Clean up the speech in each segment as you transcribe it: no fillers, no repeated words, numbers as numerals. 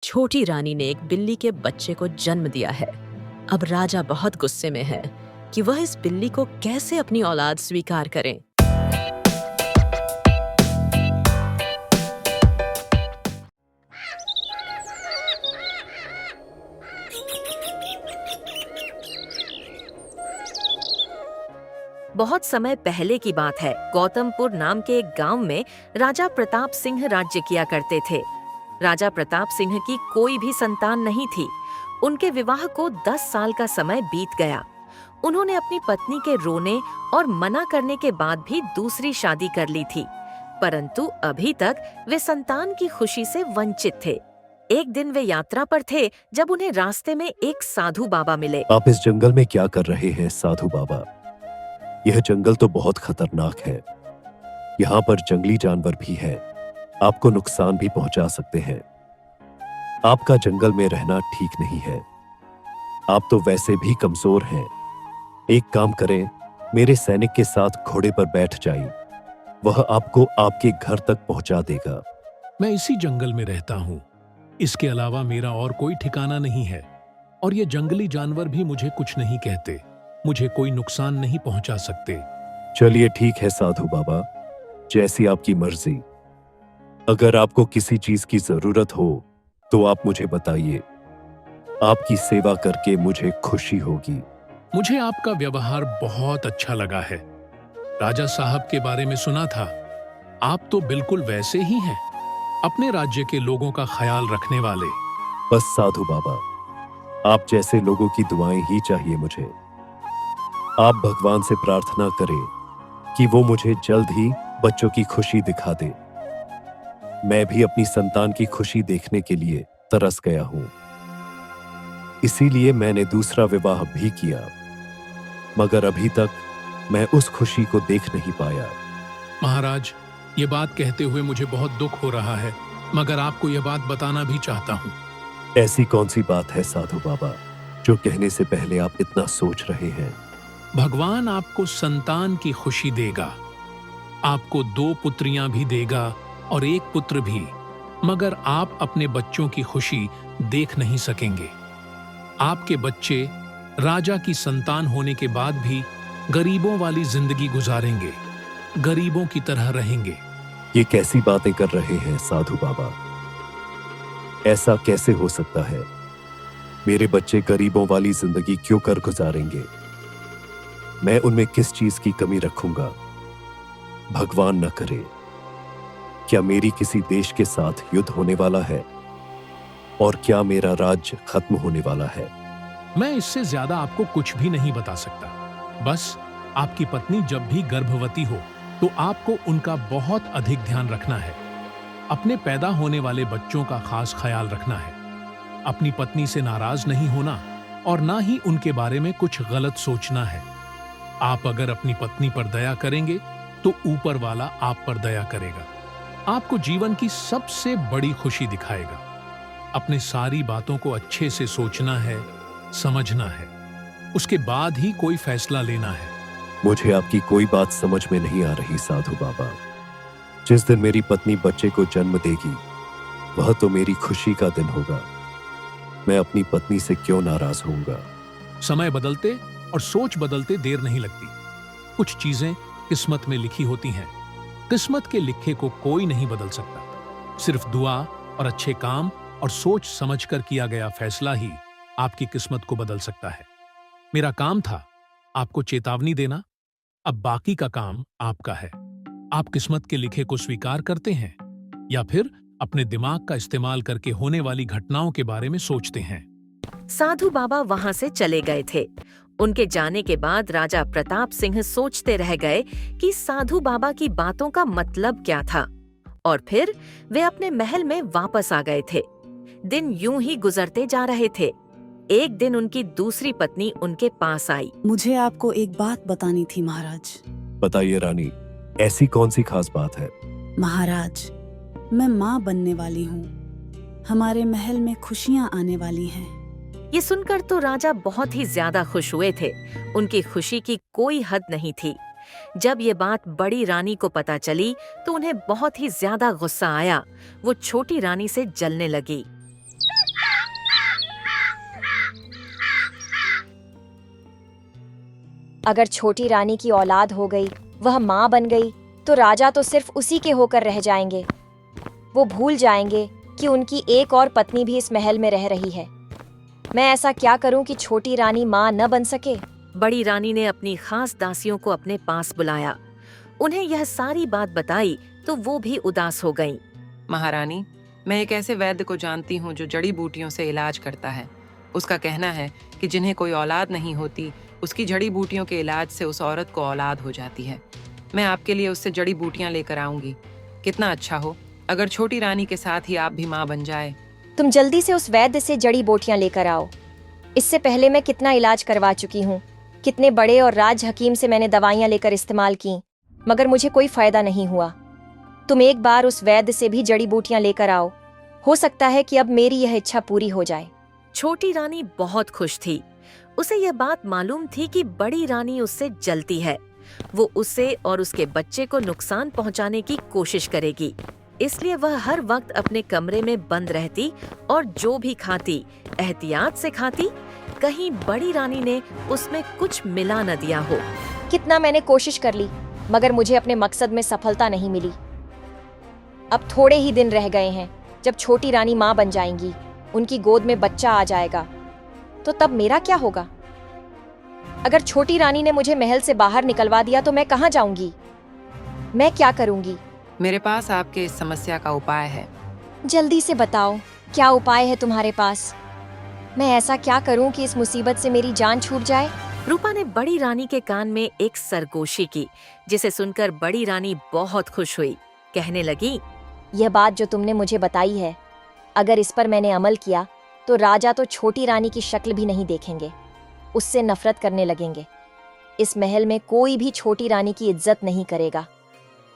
छोटी रानी ने एक बिल्ली के बच्चे को जन्म दिया है। अब राजा बहुत गुस्से में है कि वह इस बिल्ली को कैसे अपनी औलाद स्वीकार करें। बहुत समय पहले की बात है। गौतमपुर नाम के एक गांव में राजा प्रताप सिंह राज्य किया करते थे। राजा प्रताप सिंह की कोई भी संतान नहीं थी। उनके विवाह को 10 साल का समय बीत गया। उन्होंने अपनी पत्नी के रोने और मना करने के बाद भी दूसरी शादी कर ली थी, परंतु अभी तक वे संतान की खुशी से वंचित थे। एक दिन वे यात्रा पर थे जब उन्हें रास्ते में एक साधु बाबा मिले। आप इस जंगल में क्या कर रहे हैं साधु बाबा? यह जंगल तो बहुत खतरनाक है। यहाँ पर जंगली जानवर भी हैं, आपको नुकसान भी पहुंचा सकते हैं। आपका जंगल में रहना ठीक नहीं है। आप तो वैसे भी कमजोर हैं। एक काम करें, मेरे सैनिक के साथ घोड़े पर बैठ जाइए। वह आपको आपके घर तक पहुंचा देगा। मैं इसी जंगल में रहता हूँ। इसके अलावा मेरा और कोई ठिकाना नहीं है और ये जंगली जानवर भी मुझे कुछ नहीं कहते। मुझे कोई नुकसान नहीं पहुंचा सकते। चलिए ठीक है साधु बाबा, जैसी आपकी मर्जी। अगर आपको किसी चीज की जरूरत हो तो आप मुझे बताइए। आपकी सेवा करके मुझे खुशी होगी। मुझे आपका व्यवहार बहुत अच्छा लगा है। राजा साहब के बारे में सुना था। आप तो बिल्कुल वैसे ही हैं, अपने राज्य के लोगों का ख्याल रखने वाले। बस साधु बाबा, आप जैसे लोगों की दुआएं ही चाहिए मुझे। आप भगवान से प्रार्थना करें कि वो मुझे जल्द ही बच्चों की खुशी दिखा दे। मैं भी अपनी संतान की खुशी देखने के लिए तरस गया हूं। इसीलिए मैंने दूसरा विवाह भी किया, मगर अभी तक मैं उस खुशी को देख नहीं पाया। महाराज, ये बात कहते हुए मुझे बहुत दुख हो रहा है, मगर आपको यह बात बताना भी चाहता हूँ। ऐसी कौन सी बात है साधु बाबा, जो कहने से पहले आप इतना सोच रहे हैं? भगवान आपको संतान की खुशी देगा। आपको 2 पुत्रियां भी देगा और 1 पुत्र भी, मगर आप अपने बच्चों की खुशी देख नहीं सकेंगे। आपके बच्चे राजा की संतान होने के बाद भी गरीबों वाली जिंदगी गुजारेंगे, गरीबों की तरह रहेंगे। ये कैसी बातें कर रहे हैं साधु बाबा? ऐसा कैसे हो सकता है? मेरे बच्चे गरीबों वाली जिंदगी क्यों कर गुजारेंगे? मैं उनमें किस चीज की कमी रखूंगा? भगवान न करे, क्या मेरी किसी देश के साथ युद्ध होने वाला है? और क्या मेरा राज्य खत्म होने वाला है? मैं इससे ज्यादा आपको कुछ भी नहीं बता सकता। बस आपकी पत्नी जब भी गर्भवती हो तो आपको उनका बहुत अधिक ध्यान रखना है। अपने पैदा होने वाले बच्चों का खास ख्याल रखना है। अपनी पत्नी से नाराज नहीं होना और ना ही उनके बारे में कुछ गलत सोचना है। आप अगर अपनी पत्नी पर दया करेंगे तो ऊपर वाला आप पर दया करेगा, आपको जीवन की सबसे बड़ी खुशी दिखाएगा। अपने सारी बातों को अच्छे से सोचना है, समझना है, उसके बाद ही कोई फैसला लेना है। मुझे आपकी कोई बात समझ में नहीं आ रही साधु बाबा। जिस दिन मेरी पत्नी बच्चे को जन्म देगी, वह तो मेरी खुशी का दिन होगा। मैं अपनी पत्नी से क्यों नाराज होऊंगा? समय बदलते और सोच बदलते देर नहीं लगती। कुछ चीजें किस्मत में लिखी होती हैं। किस्मत के लिखे को कोई नहीं बदल सकता। सिर्फ दुआ और अच्छे काम और सोच समझकर किया गया फैसला ही आपकी किस्मत को बदल सकता है। मेरा काम था आपको चेतावनी देना, अब बाकी का काम आपका है। आप किस्मत के लिखे को स्वीकार करते हैं या फिर अपने दिमाग का इस्तेमाल करके होने वाली घटनाओं के बारे में सोचते हैं। साधु बाबा वहां से चले गए थे। उनके जाने के बाद राजा प्रताप सिंह सोचते रह गए कि साधु बाबा की बातों का मतलब क्या था, और फिर वे अपने महल में वापस आ गए थे। दिन यूं ही गुजरते जा रहे थे। एक दिन उनकी दूसरी पत्नी उनके पास आई। मुझे आपको एक बात बतानी थी महाराज। बताइए रानी, ऐसी कौन सी खास बात है? महाराज, मैं माँ बनने वाली हूँ। हमारे महल में खुशियाँ आने वाली हैं। ये सुनकर तो राजा बहुत ही ज्यादा खुश हुए थे। उनकी खुशी की कोई हद नहीं थी। जब ये बात बड़ी रानी को पता चली तो उन्हें बहुत ही ज्यादा गुस्सा आया। वो छोटी रानी से जलने लगी। अगर छोटी रानी की औलाद हो गई, वह माँ बन गई, तो राजा तो सिर्फ उसी के होकर रह जाएंगे। वो भूल जाएंगे कि उनकी एक और पत्नी भी इस महल में रह रही है। मैं ऐसा क्या करूं कि छोटी रानी माँ न बन सके? बड़ी रानी ने अपनी खास दासियों को अपने पास बुलाया। उन्हें यह सारी बात बताई तो वो भी उदास हो गईं। महारानी, मैं एक ऐसे वैद्य को जानती हूँ जो जड़ी बूटियों से इलाज करता है। उसका कहना है कि जिन्हें कोई औलाद नहीं होती, उसकी जड़ी बूटियों के इलाज से उस औरत को औलाद हो जाती है। मैं आपके लिए उससे जड़ी बूटियां लेकर आऊंगी। कितना अच्छा हो अगर छोटी रानी के साथ ही आप भी माँ बन जाए। तुम जल्दी से उस वैद्य से जड़ी बूटियां लेकर आओ। इससे पहले मैं कितना इलाज करवा चुकी हूँ। कितने बड़े और राज हकीम से मैंने दवाइयां लेकर इस्तेमाल की, मगर मुझे कोई फायदा नहीं हुआ। तुम एक बार उस वैद्य से भी जड़ी बूटियां लेकर आओ। हो सकता है कि अब मेरी यह इच्छा पूरी हो जाए। छोटी रानी बहुत खुश थी। उसे यह बात मालूम थी कि बड़ी रानी उससे जलती है। वो उसे और उसके बच्चे को नुकसान पहुंचाने की कोशिश करेगी। इसलिए वह हर वक्त अपने कमरे में बंद रहती और जो भी खाती एहतियात से खाती, कहीं बड़ी रानी ने उसमें कुछ मिला न दिया हो। कितना मैंने कोशिश कर ली, मगर मुझे अपने मकसद में सफलता नहीं मिली। अब थोड़े ही दिन रह गए हैं। जब छोटी रानी माँ बन जाएंगी, उनकी गोद में बच्चा आ जाएगा, तो तब मेरा क्या होगा? अगर छोटी रानी ने मुझे महल से बाहर निकलवा दिया तो मैं कहाँ जाऊंगी? मैं क्या करूंगी? मेरे पास आपके इस समस्या का उपाय है। जल्दी से बताओ, क्या उपाय है तुम्हारे पास? मैं ऐसा क्या करूं कि इस मुसीबत से मेरी जान छूट जाए? रूपा ने बड़ी रानी के कान में एक सरगोशी की, जिसे सुनकर बड़ी रानी बहुत खुश हुई। कहने लगी, यह बात जो तुमने मुझे बताई है, अगर इस पर मैंने अमल किया तो राजा तो छोटी रानी की शक्ल भी नहीं देखेंगे, उससे नफरत करने लगेंगे। इस महल में कोई भी छोटी रानी की इज्जत नहीं करेगा।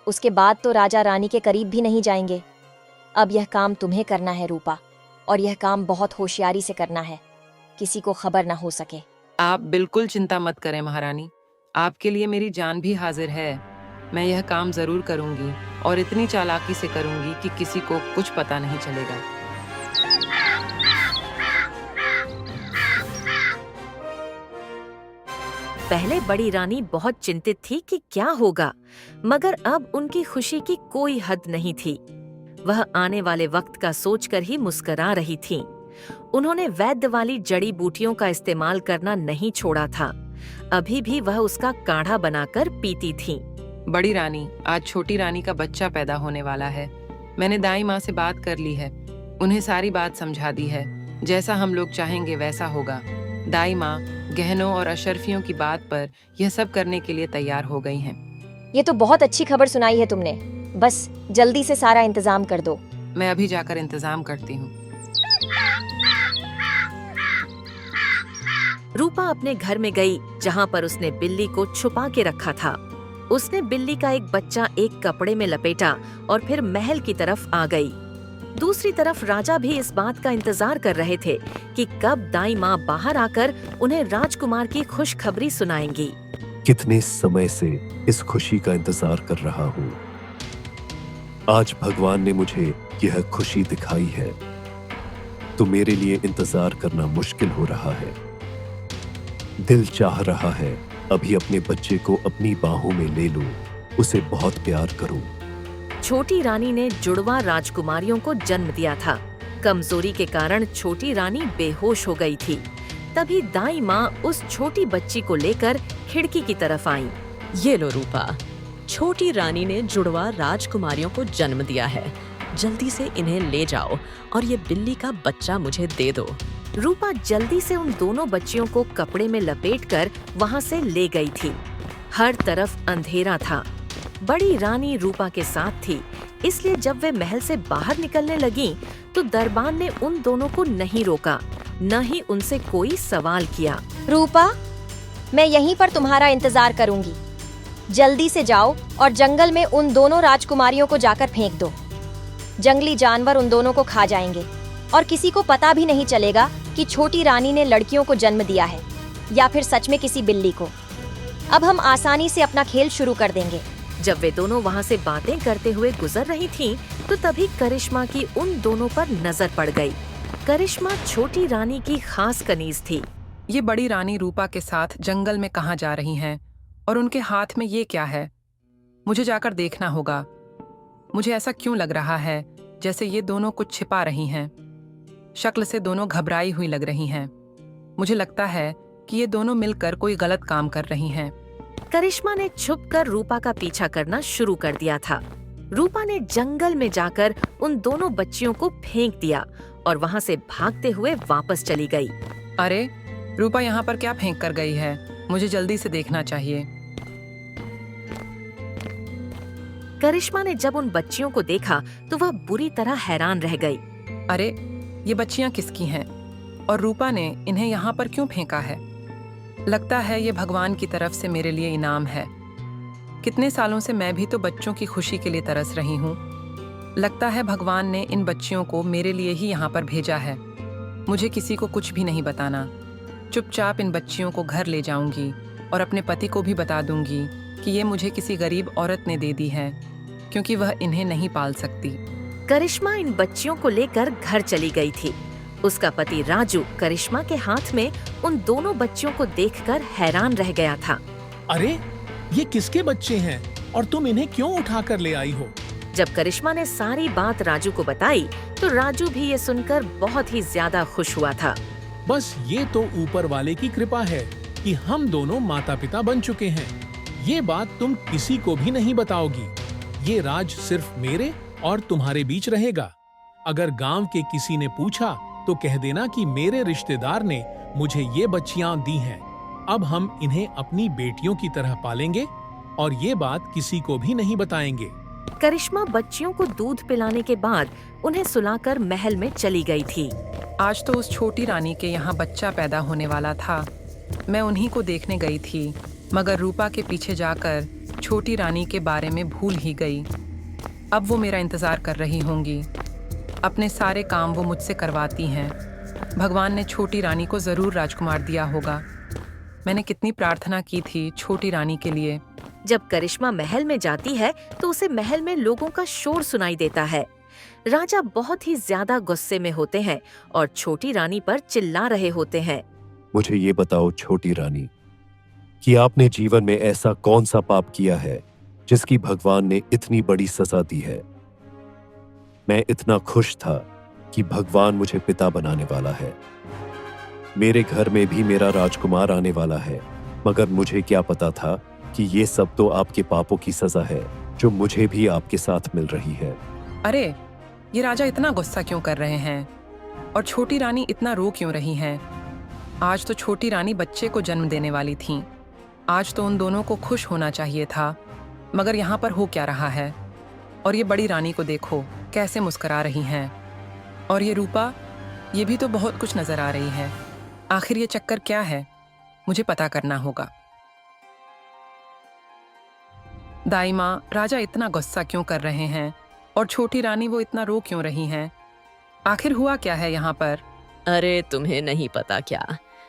उसके बाद तो राजा रानी के करीब भी नहीं जाएंगे। अब यह काम तुम्हें करना है रूपा, और यह काम बहुत होशियारी से करना है, किसी को खबर ना हो सके। आप बिल्कुल चिंता मत करें महारानी, आपके लिए मेरी जान भी हाजिर है। मैं यह काम जरूर करूंगी और इतनी चालाकी से करूंगी कि किसी को कुछ पता नहीं चलेगा। पहले बड़ी रानी बहुत चिंतित थी कि क्या होगा, मगर अब उनकी खुशी की कोई हद नहीं थी। वह आने वाले वक्त का सोचकर ही मुस्कुरा रही थीं। उन्होंने वैद्य वाली जड़ी बूटियों का इस्तेमाल करना नहीं छोड़ा था। अभी भी वह उसका काढ़ा बनाकर पीती थीं। बड़ी रानी, आज छोटी रानी का बच्चा पैदा होने वाला है। मैंने दाई माँ से बात कर ली है, उन्हें सारी बात समझा दी है। जैसा हम लोग चाहेंगे वैसा होगा। दाई माँ गहनों और अशर्फियों की बात पर यह सब करने के लिए तैयार हो गई हैं। ये तो बहुत अच्छी खबर सुनाई है तुमने। बस जल्दी से सारा इंतजाम कर दो। मैं अभी जाकर इंतजाम करती हूँ। रूपा अपने घर में गई, जहाँ पर उसने बिल्ली को छुपा के रखा था। उसने बिल्ली का एक बच्चा एक कपड़े में लपेटा और फिर महल की तरफ आ गई। दूसरी तरफ राजा भी इस बात का इंतजार कर रहे थे कि कब दाई माँ बाहर आकर उन्हें राजकुमार की खुशखबरी सुनाएंगी। कितने समय से इस खुशी का इंतजार कर रहा हूँ। आज भगवान ने मुझे यह खुशी दिखाई है, तो मेरे लिए इंतजार करना मुश्किल हो रहा है। दिल चाह रहा है अभी अपने बच्चे को अपनी बाहों में ले लूं, उसे बहुत प्यार करूं। छोटी रानी ने जुड़वा राजकुमारियों को जन्म दिया था। कमजोरी के कारण छोटी रानी बेहोश हो गई थी। तभी दाई माँ उस छोटी बच्ची को लेकर खिड़की की तरफ आईं। ये लो रूपा, छोटी रानी ने जुड़वा राजकुमारियों को जन्म दिया है। जल्दी से इन्हें ले जाओ और ये बिल्ली का बच्चा मुझे दे दो। रूपा जल्दी से उन दोनों बच्चियों को कपड़े में लपेटकर वहाँ से ले गई थी। हर तरफ अंधेरा था। बड़ी रानी रूपा के साथ थी, इसलिए जब वे महल से बाहर निकलने लगीं, तो दरबान ने उन दोनों को नहीं रोका, न ही उनसे कोई सवाल किया। रूपा, मैं यहीं पर तुम्हारा इंतजार करूंगी। जल्दी से जाओ और जंगल में उन दोनों राजकुमारियों को जाकर फेंक दो। जंगली जानवर उन दोनों को खा जाएंगे और किसी को पता भी नहीं चलेगा कि छोटी रानी ने लड़कियों को जन्म दिया है या फिर सच में किसी बिल्ली को। अब हम आसानी से अपना खेल शुरू कर देंगे। जब वे दोनों वहाँ से बातें करते हुए गुजर रही थीं, तो तभी करिश्मा की उन दोनों पर नजर पड़ गई। करिश्मा छोटी रानी की खास कनीज थी। ये बड़ी रानी रूपा के साथ जंगल में कहाँ जा रही हैं और उनके हाथ में ये क्या है? मुझे जाकर देखना होगा। मुझे ऐसा क्यों लग रहा है जैसे ये दोनों कुछ छिपा रही हैं। शक्ल से दोनों घबराई हुई लग रही हैं। मुझे लगता है कि ये दोनों मिलकर कोई गलत काम कर रही हैं। करिश्मा ने छुपकर रूपा का पीछा करना शुरू कर दिया था। रूपा ने जंगल में जाकर उन दोनों बच्चियों को फेंक दिया और वहाँ से भागते हुए वापस चली गई। अरे रूपा यहाँ पर क्या फेंक कर गई है? मुझे जल्दी से देखना चाहिए। करिश्मा ने जब उन बच्चियों को देखा तो वह बुरी तरह हैरान रह गई। अरे ये बच्चियां किसकी हैं? और रूपा ने इन्हें यहाँ पर क्यों फेंका है? लगता है ये भगवान की तरफ से मेरे लिए इनाम है। कितने सालों से मैं भी तो बच्चों की खुशी के लिए तरस रही हूँ। लगता है भगवान ने इन बच्चियों को मेरे लिए ही यहाँ पर भेजा है। मुझे किसी को कुछ भी नहीं बताना। चुपचाप इन बच्चियों को घर ले जाऊंगी और अपने पति को भी बता दूंगी कि ये मुझे किसी गरीब औरत ने दे दी है, क्योंकि वह इन्हें नहीं पाल सकती। करिश्मा इन बच्चियों को लेकर घर चली गई थी। उसका पति राजू करिश्मा के हाथ में उन दोनों बच्चियों को देखकर हैरान रह गया था। अरे ये किसके बच्चे हैं और तुम इन्हें क्यों उठा कर ले आई हो? जब करिश्मा ने सारी बात राजू को बताई तो राजू भी ये सुनकर बहुत ही ज्यादा खुश हुआ था। बस ये तो ऊपर वाले की कृपा है कि हम दोनों माता पिता बन चुके हैं। ये बात तुम किसी को भी नहीं बताओगी। ये राज सिर्फ मेरे और तुम्हारे बीच रहेगा। अगर गांव के किसी ने पूछा तो कह देना कि मेरे रिश्तेदार ने मुझे ये बच्चियां दी हैं। अब हम इन्हें अपनी बेटियों की तरह पालेंगे और ये बात किसी को भी नहीं बताएंगे। करिश्मा बच्चियों को दूध पिलाने के बाद उन्हें सुलाकर महल में चली गई थी। आज तो उस छोटी रानी के यहाँ बच्चा पैदा होने वाला था। मैं उन्हीं को देखने गई थी, मगर रूपा के पीछे जाकर छोटी रानी के बारे में भूल ही गई। अब वो मेरा इंतजार कर रही होंगी। अपने सारे काम वो मुझसे करवाती हैं। भगवान ने छोटी रानी को जरूर राजकुमार दिया होगा। मैंने कितनी प्रार्थना की थी छोटी रानी के लिए। जब करिश्मा महल में जाती है तो उसे महल में लोगों का शोर सुनाई देता है। राजा बहुत ही ज्यादा गुस्से में होते हैं और छोटी रानी पर चिल्ला रहे होते हैं। मुझे ये बताओ छोटी रानी कि आपने जीवन में ऐसा कौन सा पाप किया है जिसकी भगवान ने इतनी बड़ी सजा दी है। मैं इतना खुश था कि भगवान मुझे पिता बनाने वाला है। मेरे घर में भी मेरा राजकुमार आने वाला है, मगर मुझे क्या पता था कि ये सब तो आपके पापों की सजा है जो मुझे भी आपके साथ मिल रही है। अरे ये राजा इतना गुस्सा क्यों कर रहे हैं और छोटी रानी इतना रो क्यों रही हैं? आज तो छोटी रानी बच्चे को जन्म देने वाली थी। आज तो उन दोनों को खुश होना चाहिए था, मगर यहाँ पर हो क्या रहा है? और ये बड़ी रानी को देखो कैसे मुस्कुरा रही हैं। और ये रूपा, ये भी तो बहुत कुछ नजर आ रही है। आखिर ये चक्कर क्या है? मुझे पता करना होगा। दाई माँ, राजा इतना गुस्सा क्यों कर रहे हैं और छोटी रानी वो इतना रो क्यों रही हैं? आखिर हुआ क्या है यहाँ पर? अरे तुम्हें नहीं पता क्या?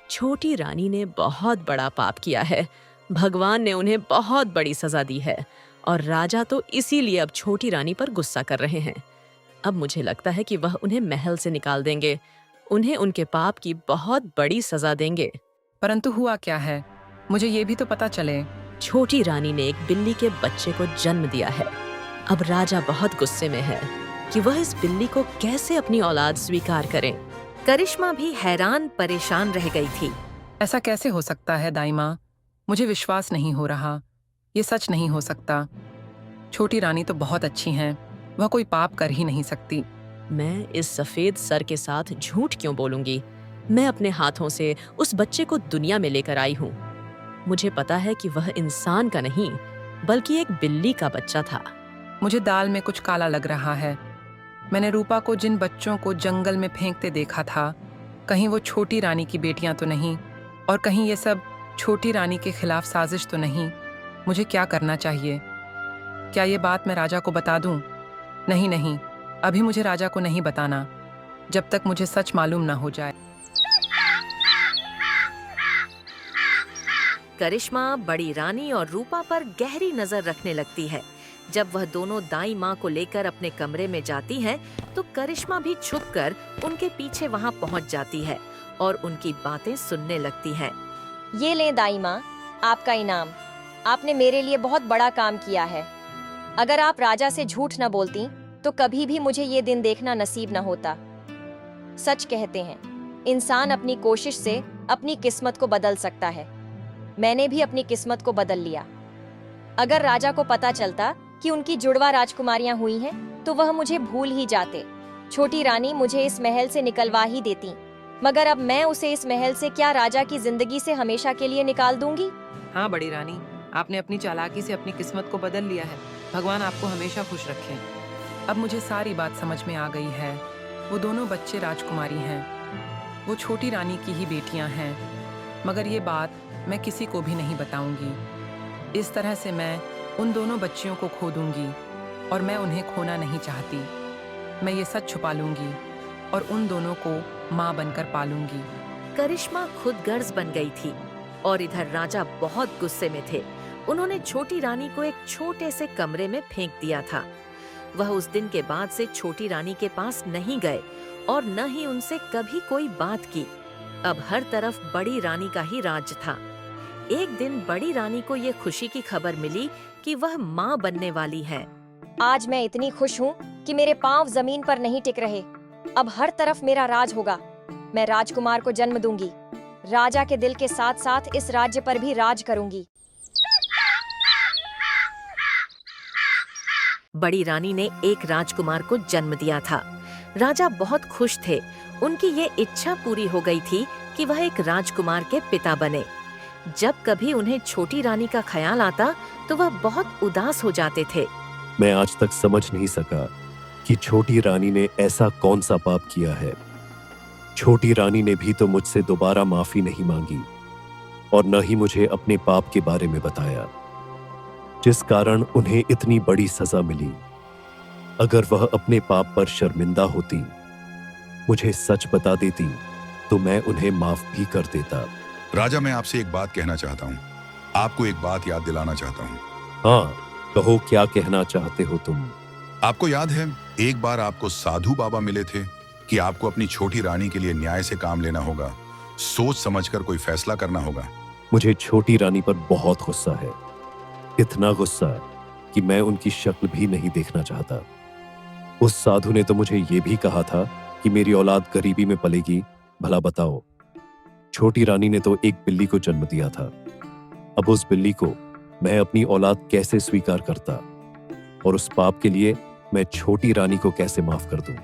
छोटी रानी ने बहुत बड़ा पाप किया है। भगवान ने उन्हें बहुत बड़ी सजा दी है और राजा तो इसीलिए अब छोटी रानी पर गुस्सा कर रहे हैं। अब मुझे लगता है कि वह उन्हें महल से निकाल देंगे। उन्हें उनके पाप की बहुत बड़ी सजा देंगे। परंतु हुआ क्या है? मुझे ये भी तो पता चले। छोटी रानी ने एक बिल्ली के बच्चे को जन्म दिया है। अब राजा बहुत गुस्से में है कि वह इस बिल्ली को कैसे अपनी औलाद स्वीकार करें। करिश्मा भी हैरान परेशान रह गई थी। ऐसा कैसे हो सकता है दाई माँ? मुझे विश्वास नहीं हो रहा। ये सच नहीं हो सकता। छोटी रानी तो बहुत अच्छी हैं। वह कोई पाप कर ही नहीं सकती। मैं इस सफेद सर के साथ झूठ क्यों बोलूंगी? मैं अपने हाथों से उस बच्चे को दुनिया में लेकर आई हूँ। मुझे पता है कि वह इंसान का नहीं बल्कि एक बिल्ली का बच्चा था। मुझे दाल में कुछ काला लग रहा है। मैंने रूपा को जिन बच्चों को जंगल में फेंकते देखा था, कहीं वो छोटी रानी की बेटियां तो नहीं, और कहीं ये सब छोटी रानी के खिलाफ साजिश तो नहीं। मुझे क्या करना चाहिए? क्या ये बात मैं राजा को बता दूं? नहीं नहीं, अभी मुझे राजा को नहीं बताना जब तक मुझे सच मालूम ना हो जाए। करिश्मा बड़ी रानी और रूपा पर गहरी नजर रखने लगती है। जब वह दोनों दाई माँ को लेकर अपने कमरे में जाती हैं, तो करिश्मा भी छुपकर उनके पीछे वहाँ पहुँच जाती है और उनकी बातें सुनने लगती है। ये लें दाई माँ, आपका इनाम। आपने मेरे लिए बहुत बड़ा काम किया है। अगर आप राजा से झूठ न बोलती तो कभी भी मुझे ये दिन देखना नसीब न होता। सच कहते हैं, इंसान अपनी कोशिश से अपनी किस्मत को बदल सकता है। मैंने भी अपनी किस्मत को बदल लिया। अगर राजा को पता चलता कि उनकी जुड़वा राजकुमारियां हुई हैं, तो वह मुझे भूल ही जाते। छोटी रानी मुझे इस महल से निकलवा ही देती, मगर अब मैं उसे इस महल से क्या राजा की जिंदगी से हमेशा के लिए निकाल दूंगी। हाँ बड़ी रानी, आपने अपनी चालाकी से अपनी किस्मत को बदल लिया है। भगवान आपको हमेशा खुश रखे। अब मुझे सारी बात समझ में आ गई है। वो दोनों बच्चे राजकुमारी हैं, वो छोटी रानी की ही बेटियां हैं, मगर ये बात मैं किसी को भी नहीं बताऊंगी। इस तरह से मैं उन दोनों बच्चियों को खो दूंगी और मैं उन्हें खोना नहीं चाहती। मैं ये सच छुपा लूंगी और उन दोनों को माँ बनकर पालूंगी। करिश्मा खुद गर्ज बन गई थी और इधर राजा बहुत गुस्से में थे। उन्होंने छोटी रानी को एक छोटे से कमरे में फेंक दिया था। वह उस दिन के बाद से छोटी रानी के पास नहीं गए और न ही उनसे कभी कोई बात की। अब हर तरफ बड़ी रानी का ही राज था। एक दिन बड़ी रानी को ये खुशी की खबर मिली कि वह माँ बनने वाली है। आज मैं इतनी खुश हूँ कि मेरे पांव जमीन पर नहीं टिक रहे। अब हर तरफ मेरा राज होगा। मैं राजकुमार को जन्म दूंगी। राजा के दिल के साथ साथ इस राज्य पर भी राज करूंगी। बड़ी रानी ने एक राजकुमार को जन्म दिया था। राजा बहुत खुश थे। उनकी ये इच्छा पूरी हो गई थी कि वह एक राजकुमार के पिता बने। जब कभी उन्हें छोटी रानी का ख्याल आता तो वह बहुत उदास हो जाते थे। मैं आज तक समझ नहीं सका कि छोटी रानी ने ऐसा कौन सा पाप किया है। छोटी रानी ने भी तो मुझसे दोबारा माफी नहीं मांगी और न ही मुझे अपने पाप के बारे में बताया, जिस कारण उन्हें इतनी बड़ी सजा मिली। अगर वह अपने पाप पर शर्मिंदा होती, मुझे सच बता देती, तो मैं उन्हें माफ भी कर देता। राजा, मैं आपसे एक बात कहना चाहता हूँ। आपको एक बात याद दिलाना चाहता हूँ। हाँ, कहो क्या कहना चाहते हो तुम? आपको याद है एक बार आपको साधु बाबा मिले थे कि आपको अपनी छोटी रानी के लिए न्याय से काम लेना होगा, सोच समझकर कोई फैसला करना होगा। मुझे छोटी रानी पर बहुत गुस्सा है, इतना गुस्सा कि मैं उनकी शक्ल भी नहीं देखना चाहता। उस साधु ने तो मुझे ये भी कहा था कि मेरी औलाद गरीबी में पलेगी। भला बताओ, छोटी रानी ने तो एक बिल्ली को जन्म दिया था। अब उस बिल्ली को मैं अपनी औलाद कैसे स्वीकार करता, और उस पाप के लिए मैं छोटी रानी को कैसे माफ कर दूं?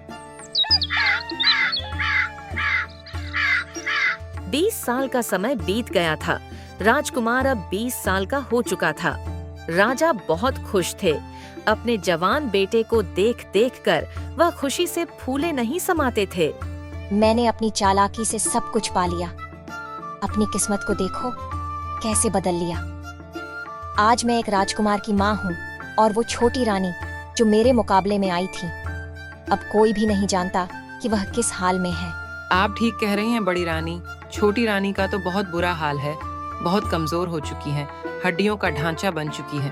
20 साल का समय बीत गया था। राजकुमार अब 20 साल का हो चुका था। राजा बहुत खुश थे। अपने जवान बेटे को देख देख कर वह खुशी से फूले नहीं समाते थे। मैंने अपनी चालाकी से सब कुछ पा लिया। अपनी किस्मत को देखो कैसे बदल लिया। आज मैं एक राजकुमार की माँ हूँ और वो छोटी रानी जो मेरे मुकाबले में आई थी, अब कोई भी नहीं जानता कि वह किस हाल में है। आप ठीक कह रही हैं बड़ी रानी। छोटी रानी का तो बहुत बुरा हाल है। बहुत कमजोर हो चुकी है, हड्डियों का ढांचा बन चुकी है।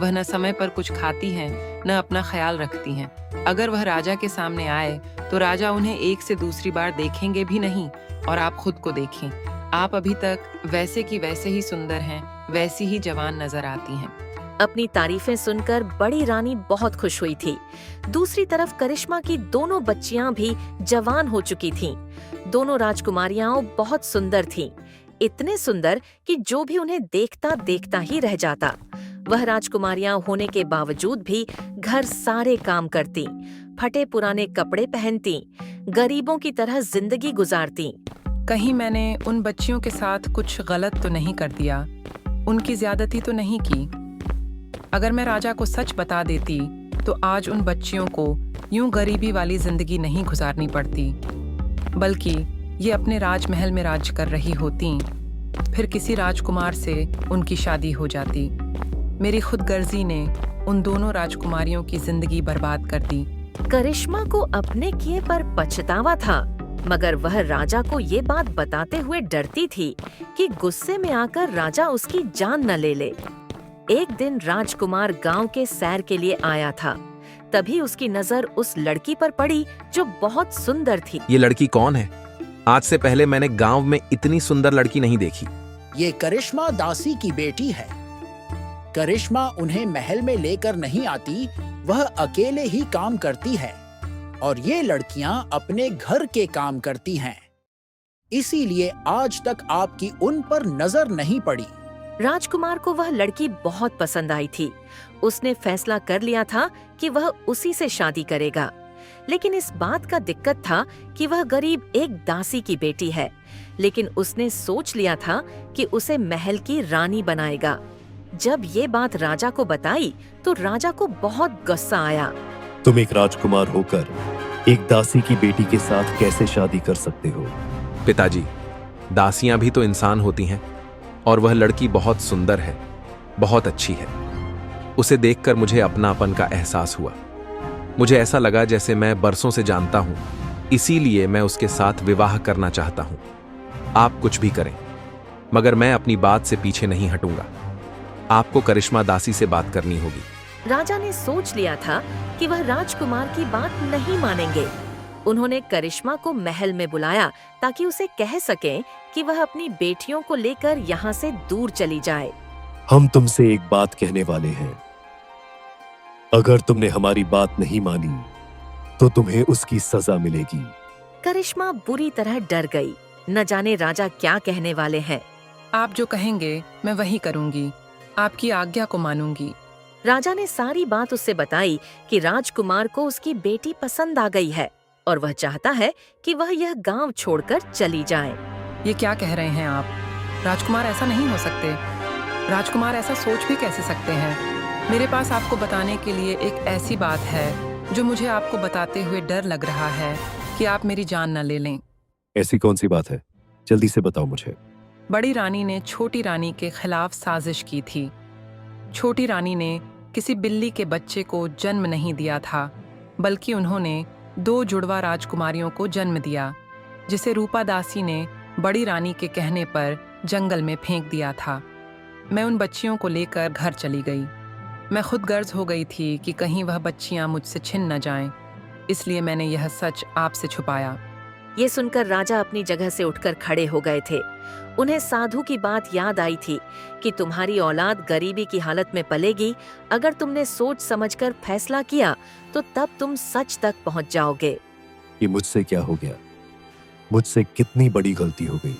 वह न समय पर कुछ खाती हैं, न अपना ख्याल रखती हैं। अगर वह राजा के सामने आए तो राजा उन्हें एक से दूसरी बार देखेंगे भी नहीं। और आप खुद को देखें, आप अभी तक वैसे की वैसे ही सुंदर हैं, वैसी ही जवान नजर आती हैं। अपनी तारीफें सुनकर बड़ी रानी बहुत खुश हुई थी। दूसरी तरफ करिश्मा की दोनों बच्चियां भी जवान हो चुकी थीं। दोनों राजकुमारियां बहुत सुंदर थीं, इतने सुंदर कि जो भी उन्हें देखता देखता ही रह जाता। वह राजकुमारियां होने के बावजूद भी घर सारे काम करती, फटे पुराने कपड़े पहनती, गरीबों की तरह जिंदगी गुजारती। कहीं मैंने उन बच्चियों के साथ कुछ गलत तो नहीं कर दिया, उनकी ज्यादती तो नहीं की। अगर मैं राजा को सच बता देती तो आज उन बच्चियों को यूं गरीबी वाली जिंदगी नहीं गुजारनी पड़ती, बल्कि ये अपने राजमहल में राज कर रही होती। फिर किसी राजकुमार से उनकी शादी हो जाती। मेरी खुदगर्जी ने उन दोनों राजकुमारियों की जिंदगी बर्बाद कर दी। करिश्मा को अपने किए पर पछतावा था, मगर वह राजा को ये बात बताते हुए डरती थी कि गुस्से में आकर राजा उसकी जान न ले ले। एक दिन राजकुमार गांव के सैर के लिए आया था। तभी उसकी नजर उस लड़की पर पड़ी जो बहुत सुंदर थी। ये लड़की कौन है? आज से पहले मैंने गांव में इतनी सुंदर लड़की नहीं देखी। ये करिश्मा दासी की बेटी है। करिश्मा उन्हें महल में लेकर नहीं आती, वह अकेले ही काम करती है और ये लड़कियां अपने घर के काम करती हैं। इसीलिए आज तक आपकी उन पर नजर नहीं पड़ी। राजकुमार को वह लड़की बहुत पसंद आई थी। उसने फैसला कर लिया था कि वह उसी से शादी करेगा, लेकिन इस बात का दिक्कत था कि वह गरीब एक दासी की बेटी है। लेकिन उसने सोच लिया था कि उसे महल की रानी बनाएगा। जब ये बात राजा को बताई तो राजा को बहुत गुस्सा आया। तुम एक राजकुमार होकर एक दासी की बेटी के साथ कैसे शादी कर सकते हो? पिताजी, दासियां भी तो इंसान होती हैं और वह लड़की बहुत सुंदर है, बहुत अच्छी है। उसे देखकर मुझे अपनापन का एहसास हुआ। मुझे ऐसा लगा जैसे मैं बरसों से जानता हूं, इसीलिए मैं उसके साथ विवाह करना चाहता हूं। आप कुछ भी करें, मगर मैं अपनी बात से पीछे नहीं हटूंगा। आपको करिश्मा दासी से बात करनी होगी। राजा ने सोच लिया था कि वह राजकुमार की बात नहीं मानेंगे। उन्होंने करिश्मा को महल में बुलाया ताकि उसे कह सकें कि वह अपनी बेटियों को लेकर यहाँ से दूर चली जाए। हम तुमसे एक बात कहने वाले हैं। अगर तुमने हमारी बात नहीं मानी तो तुम्हें उसकी सजा मिलेगी। करिश्मा बुरी तरह डर गई। न जाने राजा क्या कहने वाले हैं। आप जो कहेंगे मैं वही करूंगी, आपकी आज्ञा को मानूंगी। राजा ने सारी बात उससे बताई कि राजकुमार को उसकी बेटी पसंद आ गई है और वह चाहता है कि वह यह गांव छोड़कर चली जाए। ये क्या कह रहे हैं आप? राजकुमार ऐसा नहीं हो सकते। राजकुमार ऐसा सोच भी कैसे सकते हैं? मेरे पास आपको बताने के लिए एक ऐसी बात है जो मुझे आपको बताते हुए डर लग रहा है कि आप मेरी जान न ले लें। ऐसी कौन सी बात है? जल्दी से बताओ मुझे। बड़ी रानी ने छोटी रानी के खिलाफ साजिश की थी। छोटी रानी ने किसी बिल्ली के बच्चे को जन्म नहीं दिया था, बल्कि उन्होंने 2 जुड़वा राजकुमारियों को जन्म दिया, जिसे रूपा दासी ने बड़ी रानी के कहने पर जंगल में फेंक दिया था। मैं उन बच्चियों को लेकर घर चली गई। मैं खुद गर्ज हो गई थी कि कहीं वह बच्चियां मुझसे छिन न जाएं, इसलिए मैंने यह सच आपसे छुपाया। ये सुनकर राजा अपनी जगह से उठकर खड़े हो गए थे। उन्हें साधु की बात याद आई थी कि तुम्हारी औलाद गरीबी की हालत में पलेगी। अगर तुमने सोच समझकर फैसला किया तो तब तुम सच तक पहुंच जाओगे। ये मुझसे क्या हो गया? मुझसे कितनी बड़ी गलती हो गई।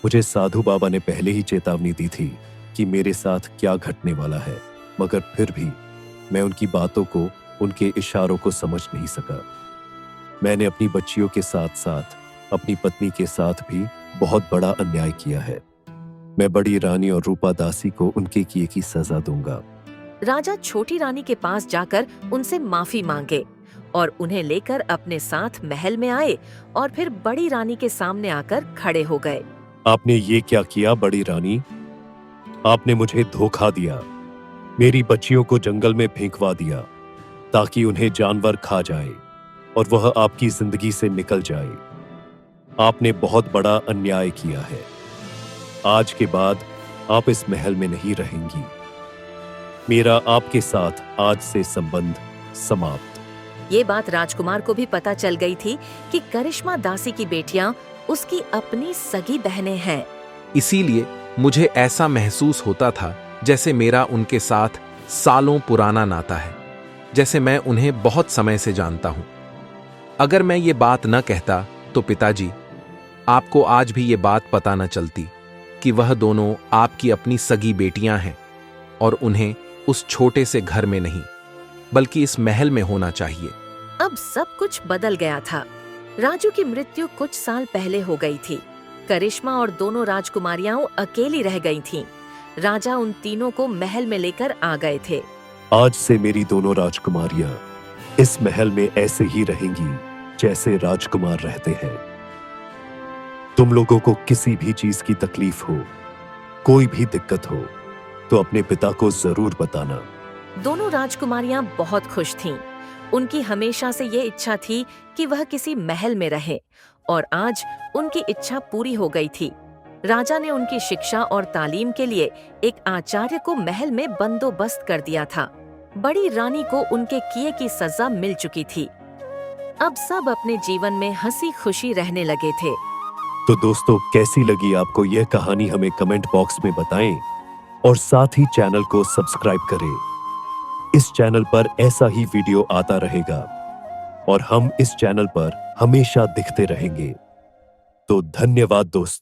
मुझे साधु बाबा ने पहले ही चेतावनी दी थी कि मेरे साथ क्या घटने वाला है, मगर फिर भी मैं उनकी बातों को, उनके इशारों को समझ नहीं सका। मैंने अपनी बच्चियों के साथ साथ अपनी पत्नी के साथ भी बहुत बड़ा अन्याय किया है। मैं बड़ी रानी और रूपा दासी को उनके किए की सजा दूंगा। राजा छोटी रानी के पास जाकर उनसे माफी मांगे और उन्हें लेकर अपने साथ महल में आए और फिर बड़ी रानी के सामने आकर खड़े हो गए। आपने ये क्या किया बड़ी रानी? आपने मुझे धोखा दिया। मेरी बच्चियों को जंगल में फेंकवा दिया ताकि उन्हें जानवर खा जाए और वह आपकी जिंदगी से निकल जाए। आपने बहुत बड़ा अन्याय किया है। आज के बाद आप इस महल में नहीं रहेंगी। मेरा आपके साथ आज से संबंध समाप्त। ये बात राजकुमार को भी पता चल गई थी कि करिश्मा दासी की बेटियां उसकी अपनी सगी बहनें हैं। इसीलिए मुझे ऐसा महसूस होता था जैसे मेरा उनके साथ सालों पुराना नाता है, जैसे मैं उन्हें बहुत समय से जानता हूं। अगर मैं ये बात न कहता तो पिताजी, आपको आज भी ये बात पता न चलती कि वह दोनों आपकी अपनी सगी बेटियां हैं और उन्हें उस छोटे से घर में नहीं बल्कि इस महल में होना चाहिए। अब सब कुछ बदल गया था। राजू की मृत्यु कुछ साल पहले हो गई थी। करिश्मा और दोनों राजकुमारियां अकेली रह गई थीं। राजा उन तीनों को महल में लेकर आ गए थे। आज से मेरी दोनों राजकुमारियां इस महल में ऐसे ही रहेंगी जैसे राजकुमार रहते हैं। तुम लोगों को किसी भी चीज की तकलीफ हो, कोई भी दिक्कत हो, तो अपने पिता को जरूर बताना। दोनों राजकुमारियां बहुत खुश थीं। उनकी हमेशा से ये इच्छा थी कि वह किसी महल में रहे और आज उनकी इच्छा पूरी हो गई थी। राजा ने उनकी शिक्षा और तालीम के लिए एक आचार्य को महल में बंदोबस्त कर दिया था। बड़ी रानी को उनके किए की सजा मिल चुकी थी। अब सब अपने जीवन में हंसी खुशी रहने लगे थे। तो दोस्तों, कैसी लगी आपको यह कहानी हमें कमेंट बॉक्स में बताएं और साथ ही चैनल को सब्सक्राइब करें। इस चैनल पर ऐसा ही वीडियो आता रहेगा और हम इस चैनल पर हमेशा दिखते रहेंगे। तो धन्यवाद दोस्तों।